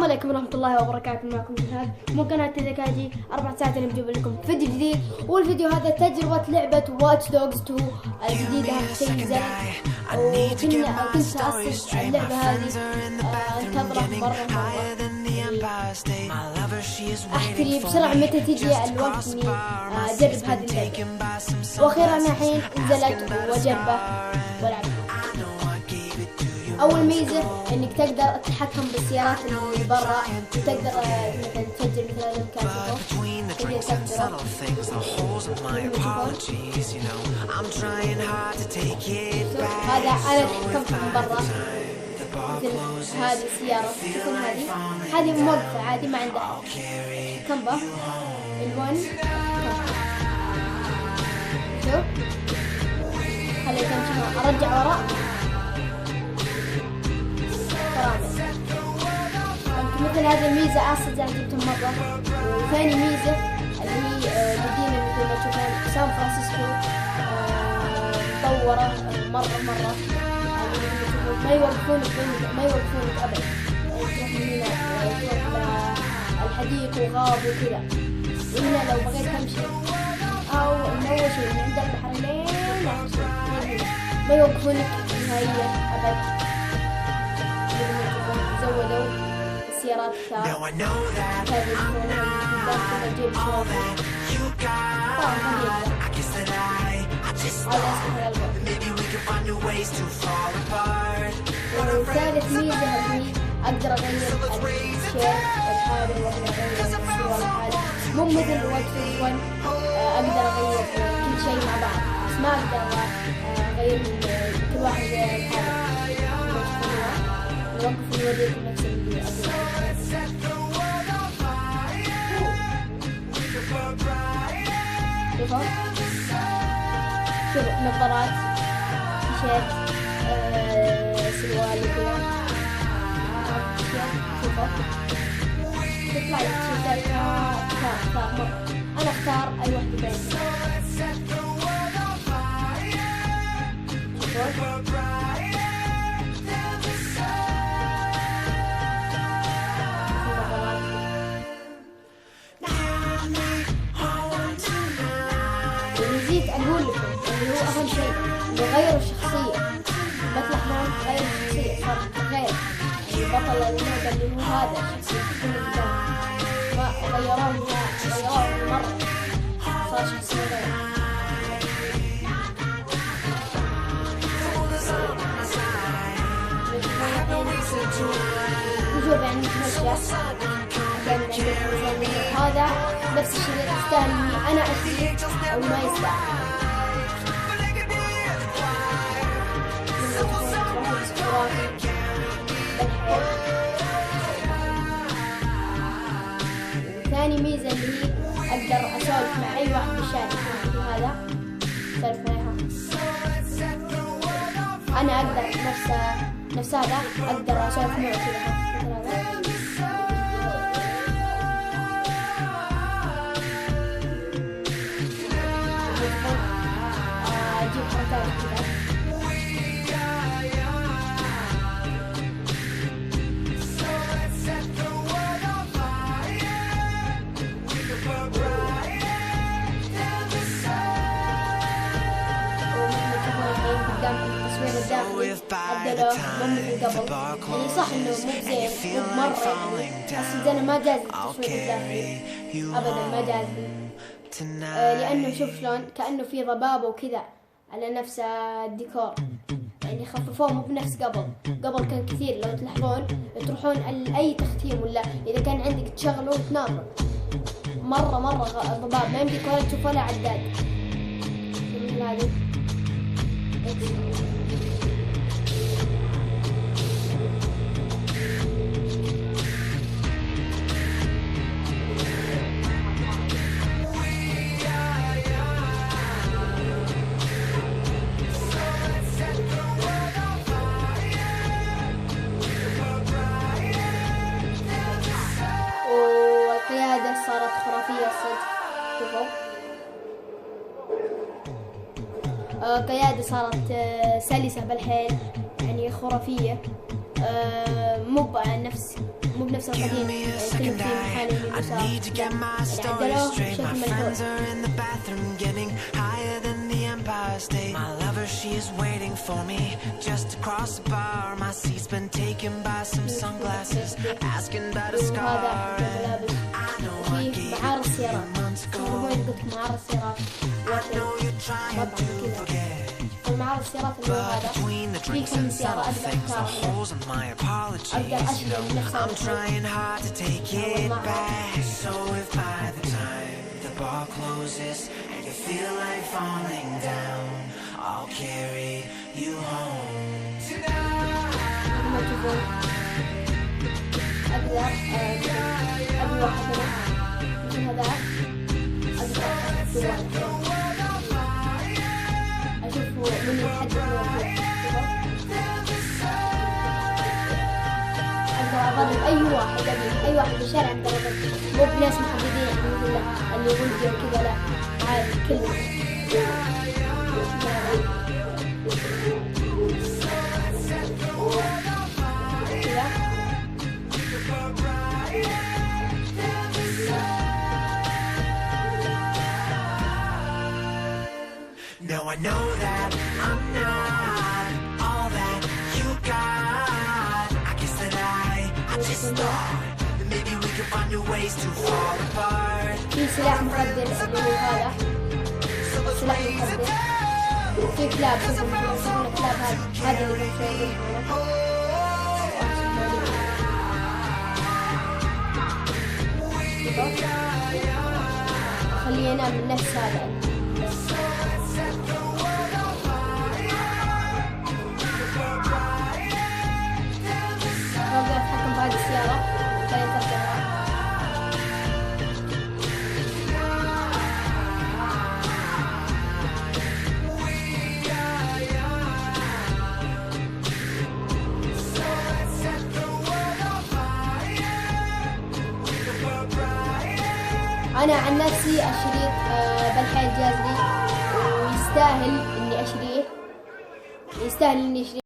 السلام عليكم ورحمة الله وبركاته. معكم جهاد من قناة تذكاجي. 4 ساعات أنا بجيب لكم فيديو جديد، والفيديو هذا تجربة لعبة واتش دوجز 2 الجديدة. شيء نزل وكنت أصلا اللعبة هذه انتظرها مرة. أحكي بسرعة متى تجي الوقت إني أجرب هذه اللعبة، وأخيرا الحين نزلت وأجربها وألعبها. أول ميزة إنك تقدر تتحكم بالسيارات اللي برا، تقدر مثلا تفجر مثل هذا المكان تقدر تفجره. هذا أنا تحكمت من برا. مثل هذه السيارة، مثل هذه موقفة عادي ما عندها كمبة. الوان شوف خليت أمشي أرجع وراء مثل هذه الميزة أصلا جبتهم مرة. وثاني ميزة اللي هي مدينة مثل ما تشوفون سان فرانسيسكو مطورة مرة ما يوقفونك أبدا. تروح الحديق وغاب وكذا. وهنا لو بغيت تمشي أو من أول شيء من عند البحر لين ما يوقفونك نهائيا أبدا. زودوا السيارات كثار. وثالث ميزة اللي أقدر أغير الشيء الحالي وأغير الصور الحالي، مو مثل واتش 1 أقدر أغير كل شيء مع بعض، بس ما أقدر أغير كل واحد الحالي. نوقف الوضع نفس اللي شوف نظارات، تيشيرت، سروال وكذا. شوفوا تطلع التيشيرتات كثار مرة. أنا أختار أي واحدة بينهم. نسيت أقول لكم اللي هو أهم شيء غير الشخصية. مثل احنا غير الشخصية صار غير البطل اللعبة اللي هو هذا الشخصية ما غيروه مرة، صار شخصية غير. نشوف يعني نتمشى هذا نفس الشيء يستاهل اني انا اشتري او ما يستاهل. ثاني ميزة اللي هي اقدر اسولف مع اي واحد بالشارع. هذا اسولف معها انا اقدر نفس هذا اقدر اسولف معه كذا. أجيب حركات كذا. قدام التصوير الداخلي أبدله مو مثل قبل. يعني صح إنه مو زين مو مرة يعني أصل أنا ما جاز التصوير الداخلي أبدا ما جاز لأنه شوف شلون كأنه في ضبابة وكذا على نفس الديكور. يعني خففوه مو بنفس قبل كان كثير. لو تلاحظون تروحون أي تختيم ولا إذا كان عندك تشغله وتناظر مرة ضباب ما يمديك ولا تشوف ولا عداد. مثل هذه صارت خرافية صدق. شوفوا قيادة صارت سلسة بالحيل يعني خرافية. مو نفس مو بنفس القديم كلهم في محل يمين يسار، لا يعني عدلوه بشكل ملحوظ. My lover, she is waiting for me just across the bar. My seat's been taken by some sunglasses, asking about a scar. I know I gave you months ago. I know you're trying to forget. But between the drinks and subtle things, the holes in my apologies, you know, I'm trying hard to take it back. So if by the time the bar closes and you feel like falling down, I'll carry you home من يتحدث أقدر أضرب أي واحد أي واحد في الشارع أقدر أضرب، مو بناس محددين مثل اللي ولدي وكذا، لا عادي كلهم No, I know that I'm not all that you got. I guess that I just thought that maybe we could find new ways to fall apart. في سلاح مخدر اللي هو هذا سلاح مخدر، في كلاب يسمونه كلاب، هذا اللي بنسويه. خليه ينام من نفس هذا. أتحكم بهذه السيارة خليها ترجع. أنا عن نفسي الشريط بالحيل جاز لي، ويستاهل إني أشريه، يستاهل إني أشريه.